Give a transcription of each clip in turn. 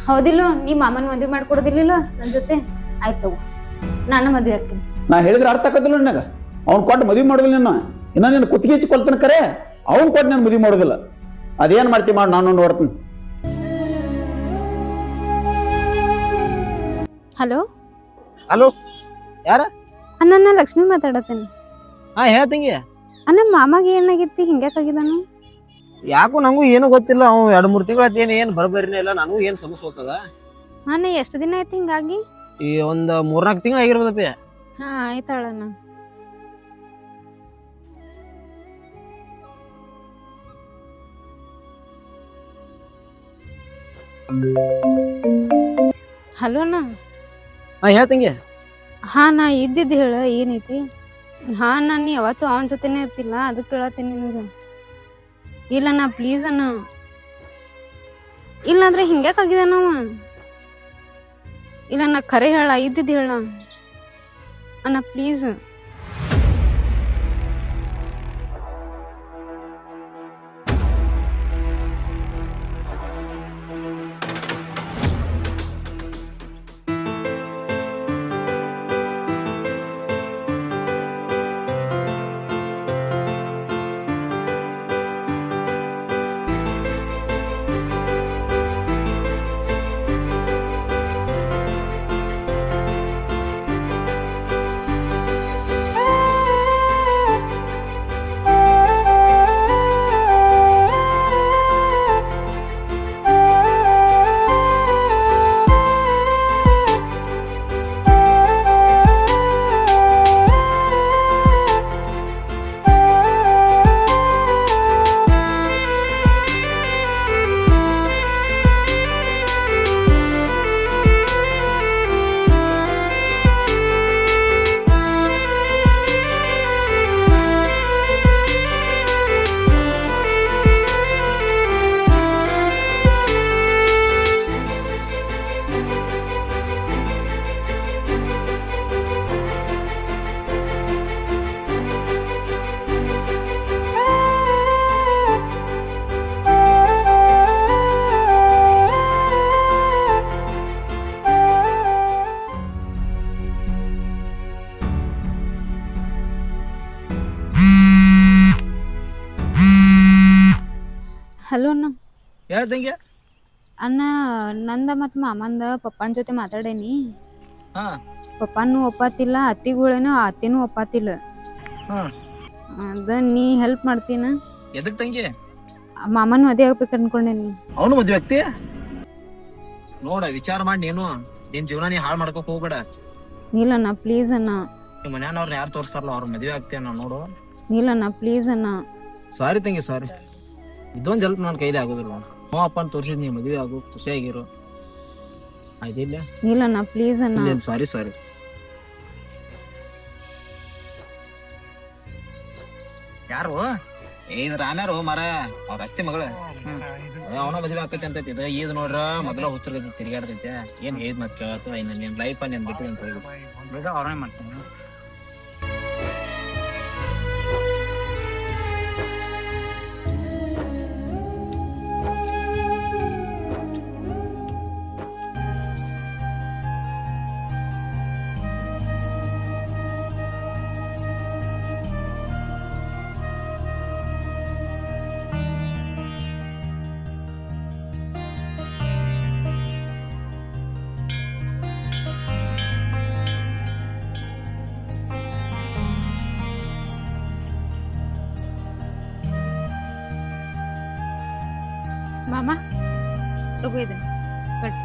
ಹೌದಿಲ್ಲ ನೀ ಮಾಮನ್ ಮದ್ವೆ ಮಾಡ್ಕೊಡೋದಿಲ್ಲ ನನ್ ಜೊತೆ ಆಯ್ತು ನಾನು ಮದ್ವೆ ಆಗ್ತೀನಿ. ನಾ ಹೇಳಿದ್ರೆ ಅರ್ಥ ಆಕತಿಲ್ಲ ನನಗ. ಅವ್ನು ಕೊಟ್ಟು ಮದ್ವಿ ಮಾಡೋದಿಲ್ಲ ನಿನ್ನ. ಇನ್ನ ನೀನು ಕುತ್ತಿಗೆ ಹಚ್ಕೊಳ್ತಾನ ಕರೆ ಅವ್ನು ಕೊಟ್ಟು ನಾನು ಮದ್ವಿ ಮಾಡೋದಿಲ್ಲ. ಅದೇನ್ ಮಾಡ್ತಿ ಮಾಡಿ ನಾನು ನೋಡ್ತೀನಿ. ಹಲೋ ಹಲೋ, ಯಾರ? ಅಣ್ಣ ನಾ ಲಕ್ಷ್ಮಿ ಮಾತಾಡತ್ತೇನೆ. ಹಾ ಹೇಳ್ತಂಗಿ. ಅಣ್ಣ ಮಾಮಗೆ ಏನಾಗೈತಿ ಹಿಂಗ್ಯಾಕಾಗಿದಾನು? ಯಾಕೋ ನಂಗೂ ಏನು ಗೊತ್ತಿಲ್ಲ. ಅವ್ 2-3 ತಿಂಗಳ ಏನು ಬರಬರಿನೇ ಇಲ್ಲ. ನನಗೂ ಏನು ಸಮಸ್ಯೆ ಹೋಗ್ತದ. ಅಣ್ಣ ಎಷ್ಟು ದಿನ ಆಯ್ತು ಹಿಂಗಾಗಿ? ಈ ಒಂದ್ 3-4 ತಿಂಗಳು ಆಗಿರ್ಬೋದಪ್ಪಿ. ಹಾ ಆಯ್ತಾಳಣ್ಣ. ಹಲೋ ಅಣ್ಣ. ಹಾ ಹೇಳ್ತಂಗಿ. ಹಾ ನಾ ಇದ್ದಿದ್ದು ಹೇಳ ಏನೈತಿ? ಹಾ ನಾನು ಯಾವತ್ತು ಅವನ ಜೊತೆನೇ ಇರ್ತಿಲ್ಲ, ಅದಕ್ಕೆ ಕೇಳತ್ತೀನಿ ನಿನಗೆ. ಇಲ್ಲ ನಾ ಪ್ಲೀಸ್ ಅಣ್ಣ, ಇಲ್ಲಾಂದ್ರೆ ಹಿಂಗ್ಯಾಕಾಗಿದೆ ನಾವ? ಇಲ್ಲ ನಾ ಖರೆ ಹೇಳ, ಇದ್ದಿದ್ದು ಹೇಳ ಅಣ್ಣ ಪ್ಲೀಸ್. ಹಲೋ ಅಣ್ಣ. ಹೇಳ್ತಂಗಿ. ಅಣ್ಣ ನಂದ ಮತ್ತು ಮಾಮಂದ ಪಪ್ಪನ ಜೊತೆ ಮಾತಾಡೇನಿ. ಹಾ ಪಪ್ಪನೂ ಒಪ್ಪಾತಿಲ್ಲ, ಅತ್ತಿಗಳೇನೋ ಅತ್ತಿನೂ ಒಪ್ಪಾತಿಲ್ಲ. ಹಾ ಅದ ನೀ ಹೆಲ್ಪ್ ಮಾಡ್ತೀನ? ಎದಕ್ ತಂಗಿ? ಮಾಮನ್ ಮದುವೆ ಆಗ್ಬೇಕು ಅನ್ಕೊಂಡೇನಿ. ಅವನು ಮದ್ವೆ ಆಗ್ತಿ? ನೋಡ ವಿಚಾರ ಮಾಡಿ ನೀನು ನಿನ್ ಜೀವನ ನೀ ಹಾಳು ಮಾಡ್ಕೋಕ್ ಹೋಗ್ಬೇಡ. ನೀಲಣ್ಣ ಪ್ಲೀಸ್ ಅಣ್ಣ. ನಿಮ್ಮ ಮನ್ಯಾನವ್ರನ್ನ ಯಾರು ತೋರಿಸ್ತಾರಲ್ಲ ಅವ್ರ ಮದ್ವೆ ಆಗ್ತೀಯ ನಾವು ನೋಡು. ನೀಲಣ್ಣ ಪ್ಲೀಸ್ ಅಣ್ಣ. ಸಾರಿ ತಂಗಿ, ಸಾರಿ. ಇದೊಂದು ಹೆಲ್ಪ್ ನನ್ನ ಕೈಲಿ ಆಗೋದಿಲ್ಲ. ನಮ್ಮ ಅಪ್ಪನ ತೋರಿಸಿದ್ ನೀ ಮದ್ವೆ ಆಗು, ಖುಷಿಯಾಗಿರು, ಆಯ್ತಿಲ್ಲ? ನೀಲಣ್ಣ ಪ್ಲೀಸ್ ಅಣ್ಣ. ಸಾರಿ ಸಾರಿ. ಯಾರು? ರಾಮ್ಯಾರು ಮರ ಅವ್ರ ಅತ್ತೆ ಮಗಳ. ಅವನ ಮದ್ವೆ ಆಕತಿ ಅಂತ ಈದ್ ನೋಡ್ರ ಮೊದಲ ಹುಚ್ಚರ್ಗತಿ ತಿರ್ಗಾಡ್ತೈತೆ. ಏನ್ ಹೇಳಿದ್ ಮತ್ ಕೇಳತ್ತ ಇನ್ನ ನಿನ್ ಲೈಫ್ ನೀನ್ ಬಿಟ್ಟು ಅಂತ ಹೇಳಿ ಅವ್ರೇ ಮಾಡ್ತಾನೆ. ಮಾಮ ತಗೋ ಇದನ್ನ ಕಟ್.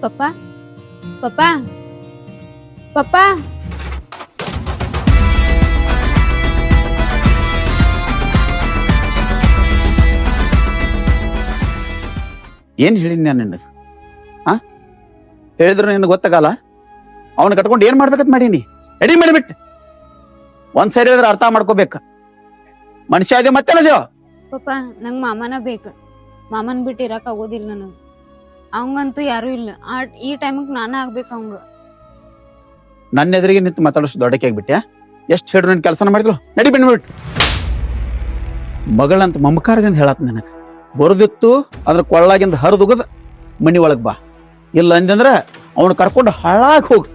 ಪಪ್ಪ ಪಪ್ಪ ಪಪ್ಪ ಏನ್ ಹೇಳಿನಿ ನಾನು ನಿನಗೆ ಹೇಳಿದ್ರು ನಿನಗೆ ಗೊತ್ತಾಗಲ್ಲ. ಅವನ್ನ ಕಟ್ಕೊಂಡು ಏನ್ ಮಾಡ್ಬೇಕಂತ ಮಾಡೀನಿ. ಎಡಿ ಮಾಡಿಬಿಟ್ಟು ಒಂದ್ ಸರಿ ಹೇಳಿದ್ರೆ ಅರ್ಥ ಮಾಡ್ಕೋಬೇಕು. ಮನುಷ್ಯ ಅದೇ ಮತ್ತೇನದೇವ. ಪಪ್ಪ ನಂಗ್ ಮಾಮನ ಬೇಕು. ಮಾಮನ್ ಬಿಟ್ಟು ಇರಕ್ ಆಗೋದಿಲ್ಲ ನನಗ್. ಅವಂಗಂತೂ ಯಾರು ಇಲ್ಲ. ಈ ಟೈಮಿಗೆ ನಾನ ಆಗ್ಬೇಕು ಅವಂಗ. ನನ್ನ ಎದುರಿಗೆ ನಿಂತು ಮಾತಾಡೋಷ್ಟು ದೊಡ್ಡಕ್ಕೆ ಆಗ್ಬಿಟ್ಟೆ. ಎಷ್ಟು ಹೇಳಿದ್ರು ನನ್ನ ಕೆಲಸನ ಮಾಡಿದ್ರು. ನಡಿ ಬಂದ್ಬಿಟ್ಟು ಮಗಳಂತ ಮಮಕಾರದಿಂದ ಹೇಳತ್ ನನಗೆ. ಬರೋದಿತ್ತು ಅದ್ರ ಕೊಳ್ಳಾಗಿಂದ ಹರಿದುಗದ ಮನಿ ಒಳಗೆ ಬಾ. ಇಲ್ಲ ಅಂದಂದ್ರ ಅವನು ಕರ್ಕೊಂಡು ಹಾಳಾಗಿ ಹೋಗು.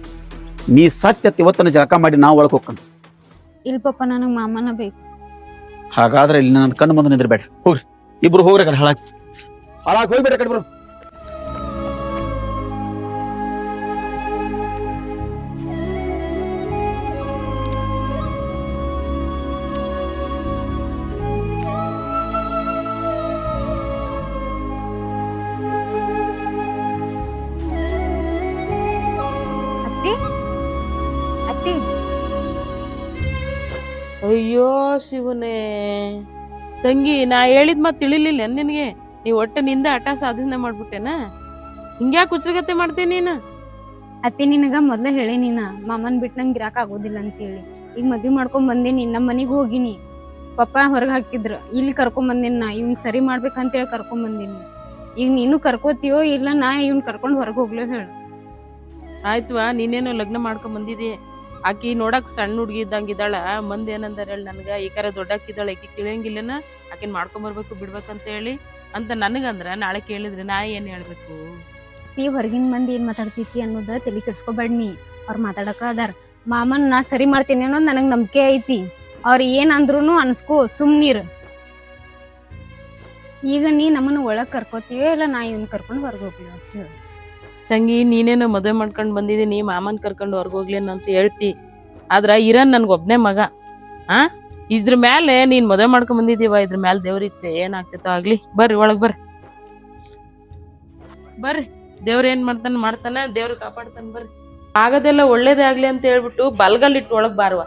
ನೀ ಸತ್ಯತ್ ಇವತ್ತನ ಜಳಕ ಮಾಡಿ ನಾ ಒಳಗೆ ಹೋಗ್ಕೊಂಡು. ಇಲ್ ಪಪ್ಪ ನನಗ್ ಮಾಮನ ಬೇಕು. ಹಾಗಾದ್ರೆ ಇಲ್ಲಿ ನನ್ನ ಕಣ್ಣು ಮುಂದೆ ನಿಂದ್ರಬೇಡ. ಹೋಗ್ರಿ ಇಬ್ರು ಹೋಗ್ರಿ ಕಡೆ ಹಾಳಾಗಿ ಹೋಗ್ಬೇಡ ಕಡೆ ಬರು. ಅತ್ತಿ ಅಯ್ಯೋ ಶಿವನೇ, ತಂಗಿ ನಾ ಹೇಳಿದ್ ಮತ್ ತಿಳಿಲಿಲ್ಲ ನಿನಗೆ. ನೀವ್ ಒಟ್ಟ ನಿಂದ ಹಠ ಸಾಧನೆ ಮಾಡ್ಬಿಟ್ಟೆನ? ಹಿಂಗ್ಯಾಕ್ ಹುಚ್ಚಗತ್ತೆ ಮಾಡ್ತೇನೆ ನೀನು? ಅತ್ತಿ ನಿನಗ ಮೊದ್ಲ ಹೇಳಿ ನೀನ ಮಾಮನ್ ಬಿಟ್ಟು ನಂಗೆ ಇರಾಕ್ ಆಗೋದಿಲ್ಲ ಅಂತ ಹೇಳಿ. ಈಗ ಮದ್ವಿ ಮಾಡ್ಕೊಂಡ್ ಬಂದೇನಿ. ನಮ್ಮ ಮನಿಗ್ ಹೋಗಿನಿ. ಪಪ್ಪ ಹೊರಗ್ ಹಾಕಿದ್ರ. ಇಲ್ಲಿ ಕರ್ಕೊಂಡ್ ಬಂದೇನಿ. ನಾ ಇವ್ನ್ ಸರಿ ಮಾಡ್ಬೇಕಂತೇಳಿ ಕರ್ಕೊಂಡ್ ಬಂದೀನಿ. ಈಗ ನೀನು ಕರ್ಕೋತೀಯೋ ಇಲ್ಲ ನಾ ಇವ್ನ್ ಕರ್ಕೊಂಡ್ ಹೊರಗ್ ಹೋಗ್ಲೋ ಹೇಳು. ಆಯ್ತವಾ, ನೀನೇನೋ ಲಗ್ನ ಮಾಡ್ಕೊಂಡ್ ಬಂದಿದಿ. ಆಕಿ ನೋಡಕ್ ಸಣ್ಣ ಹುಡ್ಗಿ ಇದ್ದಂಗಿದ್ದಾಳ. ಮಂದಿ ಏನಂದಾರ ಹೇಳಿ ನನಗ, ಈ ಕರೆ ದೊಡ್ಡಕ್ಕಿದ್ದಾಳ, ಆಕಿ ತಿಳಿಯಂಗಿಲ್ಲನ ಆಕಿನ್ ಮಾಡ್ಕೊಂಡ್ ಬರ್ಬೇಕು ಬಿಡ್ಬೇಕಂತ ಹೇಳಿ ಅಂತ ನನಗಂದ್ರ ನಾಳೆ ಕೇಳಿದ್ರೆ ನಾ ಏನ್ ಹೇಳ್ಬೇಕು? ನೀ ಹೊರಗಿನ ಮಂದಿ ಏನ್ ಮಾತಾಡ್ತೈತಿ ಅನ್ನೋದ ತಲೆ ಕೆಡ್ಸ್ಕೊಬೇಡ್ನಿ. ಅವ್ರ ಮಾತಾಡಕ ಅದಾರ. ಮಾಮನ್ ನಾ ಸರಿ ಮಾಡ್ತೀನಿ ಅನ್ನೋದ್ ನನಗ್ ನಂಬಿಕೆ ಐತಿ. ಅವ್ರ ಏನ್ ಅಂದ್ರೂನು ಅನ್ಸ್ಕೋ, ಸುಮ್ನೀರ್. ಈಗ ನೀ ನಮ್ಮನ್ನ ಒಳಗ್ ಕರ್ಕೋತೀವೋ ಇಲ್ಲ ನಾ ಇವ್ನ ಕರ್ಕೊಂಡ್ ಹೊರಗ್ ಹೋಗ್ತೀವಿ ಅಷ್ಟೇ ಹೇಳು. ತಂಗಿ, ನೀನೇನೋ ಮದುವೆ ಮಾಡ್ಕೊಂಡ್ ಬಂದಿದ್ದೀನಿ, ಮಾಮನ್ ಕರ್ಕೊಂಡು ಹೊರ್ಗೋಗ್ಲೇನು ಅಂತ ಹೇಳ್ತಿ. ಆದ್ರ ಇರನ್ ನನ್ಗೊಬ್ನೇ ಮಗ. ಇದ್ರ ಮ್ಯಾಲೆ ನೀನ್ ಮದುವೆ ಮಾಡ್ಕೊಂಡ್ ಬಂದಿದೀವ, ಇದ್ರ ಮ್ಯಾಲ ದೇವ್ರ ಇಚ್ಛೆ ಏನಾಗ್ತೈತೋ ಆಗ್ಲಿ. ಬರ್ರಿ ಒಳಗ್ ಬರ್ರಿ. ದೇವ್ರ ಏನ್ ಮಾಡ್ತಾನ, ದೇವ್ರ ಕಾಪಾಡ್ತಾನ. ಬರ್ರಿ. ಆಗದೆಲ್ಲ ಒಳ್ಳೇದೇ ಆಗ್ಲಿ ಅಂತ ಹೇಳ್ಬಿಟ್ಟು ಬಲ್ಗಲ್ಲಿಟ್ಟು ಒಳಗ್ ಬಾರ್ವ.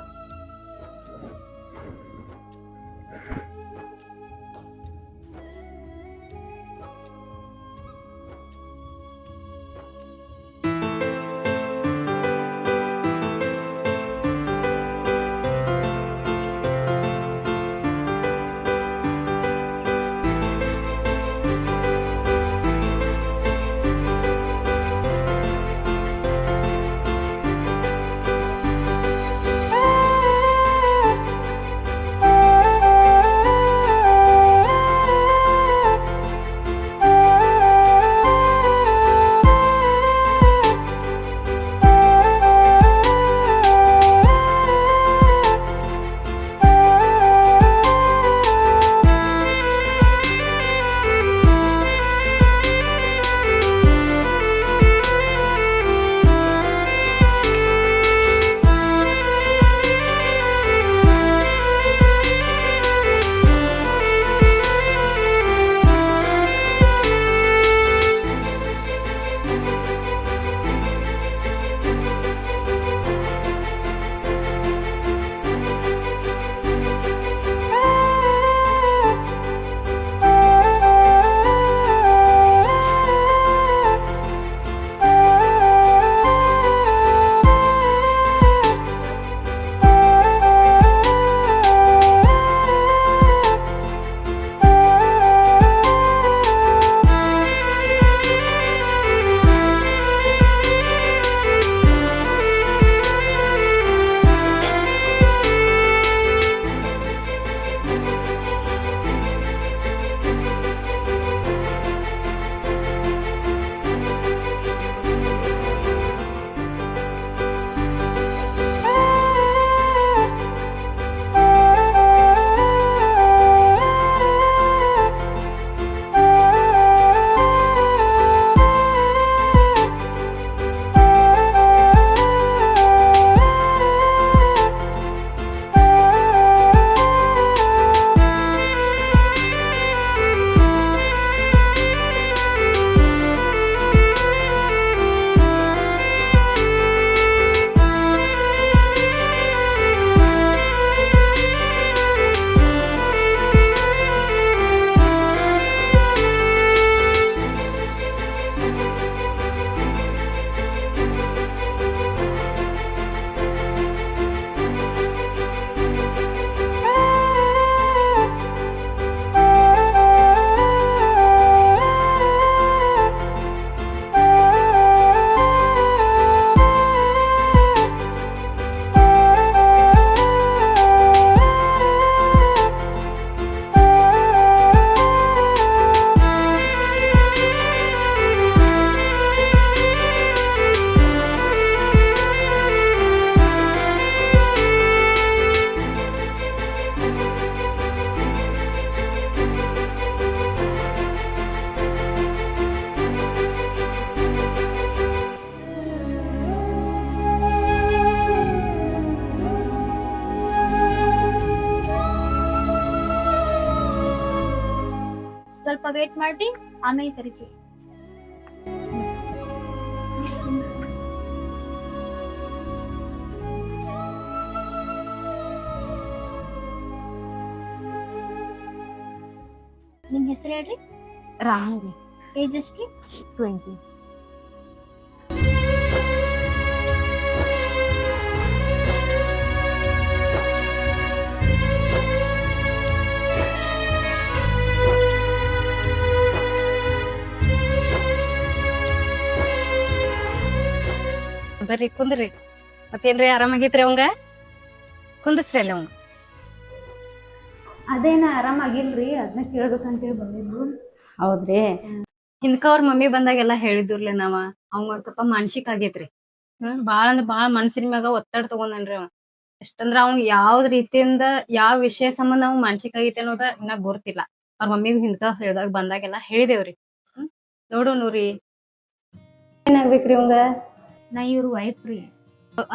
ವೇಟ್ ಮಾಡ್ರಿ, ಆಮೇಲೆ ಕರಿತೀವಿ. ನಿಮ್ ಹೆಸರು ಹೇಳ್ರಿ? ರಾಮು ರೀ. ಏಜ್ ಎಷ್ಟ್ರಿ? 20. ಬರ್ರಿ ಕುಂದ್ರಿ. ಮತ್ತೇನ್ರಿ ಆರಾಮಾಗೈತ್ರಿ ಅವಂಗ? ಕುಂದಸ್ರಿ ಅಲ್ಲಿ ಅವಂಗ. ಅದೇನ ಆರಾಮಾಗಿಲ್ರಿ, ಅದನ್ನ ಕೇಳ್ಬೇಕಂತೇಳಿ ಬಂದಿದ್ರು. ಹೌದ್ರಿ. ಹಿಂದ್ಕ ಅವ್ರ ಮಮ್ಮಿ ಬಂದಾಗೆಲ್ಲ ಹೇಳಿದ್ರಲ್ಲ ನಾವ ಅವಂಗ ಒಂದ್ ಸ್ವಲ್ಪ ಮಾನಸಿಕ ಆಗೇತ್ರಿ. ಬಾಳ ಅಂದ್ರ ಬಾಳ ಮನ್ಸಿನ ಮ್ಯಾಗ ಒತ್ತಡ ತಗೊಂಡನ್ರಿ ಅವ. ಎಷ್ಟಂದ್ರ ಅವ್ನ್ ಯಾವ್ದ್ ರೀತಿಯಿಂದ ಯಾವ ವಿಷಯ ಸಂಬಂಧ ಅವ್ ಮಾನಸಿಕ ಆಗೈತಿ ಅನ್ನೋದ ಇನ್ನ ಗೊತ್ತಿಲ್ಲ. ಅವ್ರ ಮಮ್ಮಿಗ್ ಹಿಂದ್ಕ ಹೇಳ್ದಾಗ ಬಂದಾಗೆಲ್ಲ ಹೇಳಿದೇವ್ರಿ. ನೋಡೋಣ್ರಿ ಏನಾಗ್ಬೇಕ್ರಿ ಅವಂಗ? ನಾ ಇವ್ರ ವೈಫ್ ರೀ.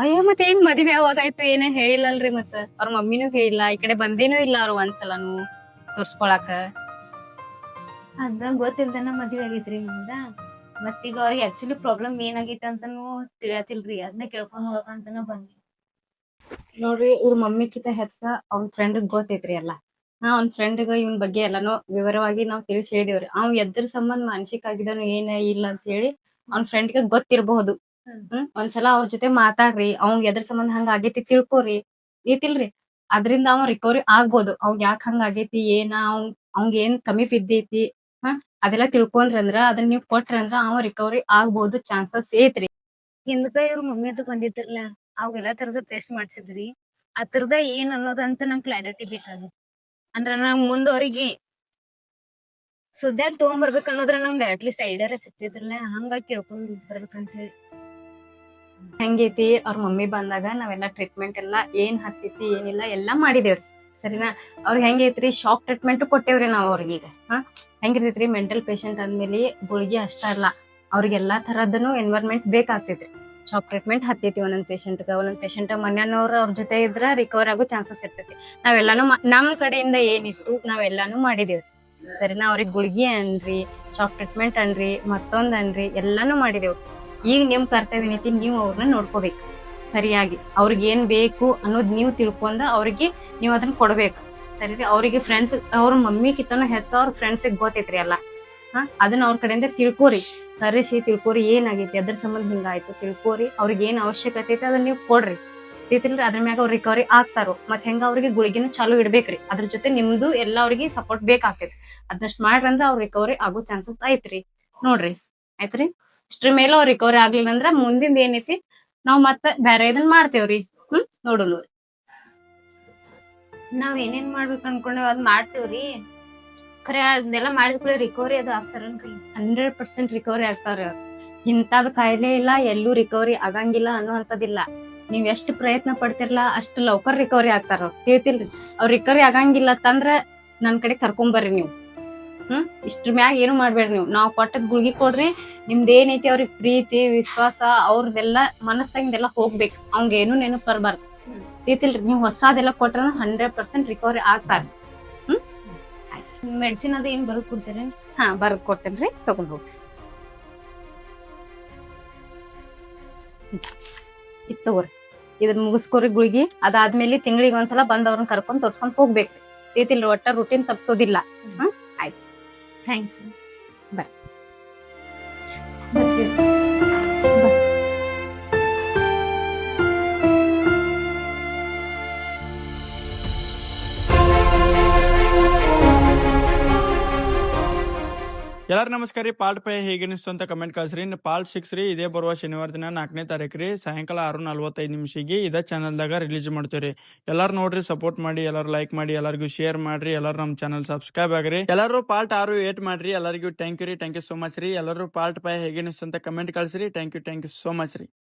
ಅಯ್ಯೋ ಮತ್ತೆ ಏನ್ ಮದ್ವೆ ಯಾವಾಗಾಯ್ತು ಏನೇನ್ ಹೇಳಿಲ್ಲಲ್ರಿ ಮತ್ತ ಅವ್ರ ಮಮ್ಮಿನೂ ಹೇಳಿಲ್ಲ, ಈ ಕಡೆ ಬಂದೇನೂ ಇಲ್ಲ ಅವ್ರು ಒಂದ್ಸಲನು ತೋರ್ಸ್ಕೊಳಾಕ. ಅದ ಗೊತ್ತಿಲ್ದನ ಮದ್ವೆ ಆಗೈತ್ರಿ ನಿಮ್ದ. ಮತ್ತೀಗ ಅವ್ರಿಗೆ ಆಕ್ಚುಲಿ ಪ್ರಾಬ್ಲಮ್ ಏನಾಗೈತೆ ಅಂತಾನು ತಿಳಿಯತಿಲ್ರಿ, ಅದನ್ನ ಕೇಳ್ಕೊಂಡ್ ಹೋಗಕಂತನ ಬಂದ್ವಿ. ನೋಡ್ರಿ ಇವ್ರ ಮಮ್ಮಿ ಕಿತ ಹೆಚ್ಚ ಅವ್ನ ಫ್ರೆಂಡ್ ಗೊತ್ತೈತ್ರಿ ಎಲ್ಲಾ. ಅವ್ನ ಫ್ರೆಂಡ್ಗ ಇವನ್ ಬಗ್ಗೆ ಎಲ್ಲಾನು ವಿವರವಾಗಿ ನಾವ್ ತಿಳಿಸಿ ಹೇಳಿದೇವ್ರಿ. ಅವ್ ಎದ್ರ ಸಂಬಂಧ ಮಾನಸಿಕ ಆಗಿದಾನು ಏನ ಇಲ್ಲ ಅಂತ ಹೇಳಿ ಅವ್ನ ಫ್ರೆಂಡ್ಗೆ ಗೊತ್ತಿರಬಹುದು. ಒಂದ್ಸಲ ಅವ್ರ ಜೊತೆ ಮಾತಾಡ್ರಿ, ಅವ್ನ್ ಎದ್ರ ಸಂಬಂಧ ಹಂಗ ಆಗೈತಿ ತಿಳ್ಕೊರಿ, ಐತಿಲ್ರಿ. ಅದ್ರಿಂದ ಅವ್ ರಿಕವರಿ ಆಗ್ಬೋದು. ಅವ್ನ್ ಯಾಕೆ ಹಂಗ ಆಗೈತಿ ಏನ ಅವ್ನ್ಗ ಏನ್ ಕಮ್ಮಿ ಬಿದ್ದೈತಿ ಅದೆಲ್ಲ ತಿಳ್ಕೊಂಡ್ರಿ ಅಂದ್ರ ಅದನ್ನ ನೀವ್ ಕೊಟ್ರಿ ಅಂದ್ರ ಅವ ರಿಕವರಿ ಆಗ್ಬೋದು, ಚಾನ್ಸಸ್ ಐತ್ರಿ. ಹಿಂದ್ಕ ಇವ್ರ ಮಮ್ಮಿ ಅದು ಬಂದಿದ್ರಲ್ಲ, ಅವೆಲ್ಲಾ ತರದ ಟೆಸ್ಟ್ ಮಾಡ್ಸಿದ್ರಿ. ಅದ್ರದ ಏನ್ ಅನ್ನೋದಂತ ನಂಗೆ ಕ್ಲಾರಿಟಿ ಬೇಕಾಗ. ಅಂದ್ರ ನಂಗ್ ಮುಂದ ಅವ್ರಿಗೆ ಸುದ್ದ್ಯಾಗ ತಗೊಂಡ್ಬರ್ಬೇಕ ಅನ್ನೋದ್ರ ನಮ್ಗೆ ಅಟ್ಲೀಸ್ಟ್ ಐಡಿಯಾರ ಸಿಕ್ತಿದ್ರಲ್ಲ, ಹಂಗಾಗಿ ಕೇಳ್ಕೊಂಡ್ ಬರ್ಬೇಕಂತ ಹೇಳಿ. ಹೆಂಗೈತಿ ಅವ್ರ ಮಮ್ಮಿ ಬಂದಾಗ ನಾವೆಲ್ಲಾ ಟ್ರೀಟ್ಮೆಂಟ್ ಎಲ್ಲಾ ಏನ್ ಹತ್ತೈತಿ ಏನಿಲ್ಲ ಎಲ್ಲಾ ಮಾಡಿದೇವ್ರಿ. ಸರಿನಾ? ಅವ್ರಿಗೆ ಹೆಂಗೈತ್ರಿ ಶಾಕ್ ಟ್ರೀಟ್ಮೆಂಟ್ ಕೊಟ್ಟೇವ್ರಿ ನಾವ್ ಅವ್ರಿಗೀಗ. ಹೆಂಗಿರ್ತೈತ್ರಿ ಮೆಂಟಲ್ ಪೇಷಂಟ್ ಅಂದ್ಮೇಲೆ ಗುಳಿಗೆ ಅಷ್ಟ ಅಲ್ಲ, ಅವ್ರಿಗೆ ಎಲ್ಲಾ ತರದನು ಎನ್ವೈರ್ಮೆಂಟ್ ಬೇಕಾಗ್ತೈತ್ರಿ. ಶಾಕ್ ಟ್ರೀಟ್ಮೆಂಟ್ ಹತ್ತೈತಿ ಒಂದೊಂದ್ ಪೇಷಂಟ್ ಮನ್ಯಾನವ್ರ ಅವ್ರ ಜೊತೆ ಇದ್ರ ರಿಕವರ್ ಆಗೋ ಚಾನ್ಸಸ್ ಇರ್ತೈತಿ. ನಾವೆಲ್ಲಾನು ನಮ್ ಕಡೆಯಿಂದ ಏನಿತ್ತು ನಾವೆಲ್ಲಾನು ಮಾಡಿದೇವ್ರಿ. ಸರಿನಾ? ಅವ್ರಿಗೆ ಗುಳಿಗೆ ಅನ್ರಿ, ಶಾಕ್ ಟ್ರೀಟ್ಮೆಂಟ್ ಅನ್ರಿ, ಮತ್ತೊಂದ್ ಅನ್ರಿ, ಎಲ್ಲಾನು ಮಾಡಿದೇವ್. ಈಗ ನಿಮ್ ಕರ್ತವ್ಯ ಏನೈತಿ, ನೀವು ಅವ್ರನ್ನ ನೋಡ್ಕೋಬೇಕು ಸರಿಯಾಗಿ. ಅವ್ರಿಗೆ ಏನ್ ಬೇಕು ಅನ್ನೋದ್ ನೀವು ತಿಳ್ಕೊಂಡ ಅವ್ರಿಗೆ ನೀವ್ ಅದನ್ನ ಕೊಡ್ಬೇಕು. ಸರಿ? ಅವ್ರಿಗೆ ಫ್ರೆಂಡ್ಸ್ ಅವ್ರ ಮಮ್ಮಿ ಕಿತ್ತನ ಹೆಚ್ಚ ಅವ್ರ ಫ್ರೆಂಡ್ಸಿಗೆ ಗೊತ್ತೈತ್ರಿ ಎಲ್ಲ. ಅದನ್ನ ಅವ್ರ ಕಡೆಯಿಂದ ತಿಳ್ಕೋರಿ, ಕರೆಸಿ ತಿಳ್ಕೋರಿ ಏನಾಗೈತಿ, ಅದ್ರ ಸಂಬಂಧ ಹಿಂಗಾಯ್ತು ತಿಳ್ಕೋರಿ. ಅವ್ರಿಗೆ ಏನ್ ಅವಶ್ಯಕತೆ ಐತಿ ಅದನ್ನ ನೀವು ಕೊಡ್ರಿ. ತಿಳ್ರಿ ಅದ್ರ ಮ್ಯಾಗ ಅವ್ರ ರಿಕವರಿ ಆಗ್ತಾರೋ. ಮತ್ ಹೆಂಗ ಅವ್ರಿಗೆ ಗುಳಿಗೆನ ಚಾಲು ಇಡ್ಬೇಕ್ರಿ. ಅದ್ರ ಜೊತೆ ನಿಮ್ದು ಎಲ್ಲ ಅವ್ರಿಗೆ ಸಪೋರ್ಟ್ ಬೇಕಾಗ್ತೈತಿ. ಅದನ್ನ ಮಾಡ್ರಂದ್ರ ಅವ್ರ ರಿಕವರಿ ಆಗೋ ಚಾನ್ಸಸ್ ಐತ್ರಿ. ನೋಡ್ರಿ ಆಯ್ತ್ರಿ. ಇಷ್ಟ್ರ ಮೇಲೆ ಅವ್ರ ರಿಕವರಿ ಆಗ್ಲಿಲ್ಲ ಅಂದ್ರ ಮುಂದಿಂದ ಏನೈತಿ ನಾವ್ ಮತ್ತ ಬ್ಯಾರೆ ಇದನ್ ಮಾಡ್ತೇವ್ರಿ. ನೋಡು ನಾವ್ ಏನೇನ್ ಮಾಡ್ಬೇಕು ಅನ್ಕೊಂಡೇವ್ ಅದ್ ಮಾಡ್ತೇವ್ರಿ. ಖರೆ ಅದನ್ನೆಲ್ಲ ಮಾಡಿದ್ಕೂಡ ರಿಕವರಿ ಅದು ಆಗ್ತಾರನ್ರಿ? 100% ರಿಕವರಿ ಆಗ್ತಾರ. ಇಂತಾದ್ ಕಾಯಿಲೆ ಇಲ್ಲ, ಎಲ್ಲೂ ರಿಕವರಿ ಆಗಂಗಿಲ್ಲ ಅನ್ನೋ ಅಂತದಿಲ್ಲ. ನೀವ್ ಎಷ್ಟ್ ಪ್ರಯತ್ನ ಪಡ್ತಿರ್ಲಾ ಅಷ್ಟ್ ಲೌಕರ್ ರಿಕವರಿ ಆಗ್ತಾರ. ಹೇಳ್ತಿಲ್ರಿ, ಅವ್ರ ರಿಕವರಿ ಆಗಂಗಿಲ್ಲ ಅಂತಂದ್ರ ನನ್ ಕಡೆ ಕರ್ಕೊಂಬರ್ರಿ ನೀವು. ಇಷ್ಟ್ರ ಮ್ಯಾಗ ಏನು ಮಾಡ್ಬೇಡ್ರಿ ನೀವು. ನಾವ್ ಕೊಟ್ಟದ್ ಗುಳ್ಗಿ ಕೊಡ್ರಿ, ನಿಮ್ದೇನೈತಿ ಅವ್ರಿಗೆ ಪ್ರೀತಿ ವಿಶ್ವಾಸ ಅವ್ರದೆಲ್ಲ ಮನಸ್ಸಾಗಿಂದೆಲ್ಲ ಹೋಗ್ಬೇಕು. ಅವ್ನ್ಗ ಏನು ನೆನಪು ಬರ್ಬಾರ್ದು. ತಿಳಿತಿಲ್ರಿ, ನೀವು ಹೊಸಾದೆಲ್ಲ ಕೊಟ್ರ 100% ರಿಕವರಿ ಆಗ್ತಾರ. ಮೆಡಿಸಿನ್ ಅದು ಏನ್ ಬರೋದ್ ಕೊಡ್ತೀರಿ? ಬರದ್ ಕೊಡ್ತೇನ್ರಿ, ತಗೊಂಡ್ ಹೋಗ್ರಿ. ಇದ್ ತಗೋರಿ, ಇದನ್ನ ಮುಗಿಸ್ಕೋರಿ ಗುಳಿಗಿ. ಅದಾದ್ಮೇಲೆ ತಿಂಗಳಿಗೆ ಒಂದ್ಸಲ ಬಂದ್ ಅವ್ರನ್ನ ಕರ್ಕೊಂಡ್ ತೋರ್ಸ್ಕೊಂಡ್ ಹೋಗ್ಬೇಕ್ರಿ. ತಿಳಿತಿಲ್ರಿ, ಒಟ್ಟ ರೂಟೀನ್ ತಪ್ಸೋದಿಲ್ಲ. ಆಯ್ತು, ಥ್ಯಾಂಕ್ಸ್. ಎಲ್ಲಾರು ನಮಸ್ಕಾರ ರೀ. ಪಾರ್ಟ್ 5 ಹೇಗನಿಸ್ತು ಅಂತ ಕಮೆಂಟ್ ಕಳ್ಸ್ರಿ. ಪಾರ್ಟ್ 6 ರೀ ಇದೇ ಬರುವ ಶನಿವಾರ ದಿನ 4ನೇ ತಾರೀಕು ರೀ ಸಾಯಂಕಾಲ 6:45 ಇದೇ ಚಾನಲ್ದಾಗ ರಿಲೀಸ್ ಮಾಡ್ತೇವ್ರಿ. ಎಲ್ಲಾರು ನೋಡ್ರಿ, ಸಪೋರ್ಟ್ ಮಾಡಿ, ಎಲ್ಲಾರು ಲೈಕ್ ಮಾಡಿ, ಎಲ್ಲರಿಗೂ ಶೇರ್ ಮಾಡ್ರಿ, ಎಲ್ಲಾರು ನಮ್ ಚಾನಲ್ ಸಬ್ಸ್ಕ್ರೈಬ್ ಆಗ್ರಿ. ಎಲ್ಲಾರು ಪಾರ್ಟ್ 6 8 ಮಾಡ್ರಿ. ಎಲ್ಲರಿಗೂ ಥ್ಯಾಂಕ್ ಯು ಸೋ ಮಚ್ ರೀ. ಎಲ್ಲರೂ ಪಾರ್ಟ್ 5 ಹೇಗನಿಸ್ತು ಅಂತ ಕಮೆಂಟ್ ಕಳ್ಸ್ರಿ. ಥ್ಯಾಂಕ್ ಯು ಸೋ ಮಚ್ ರೀ.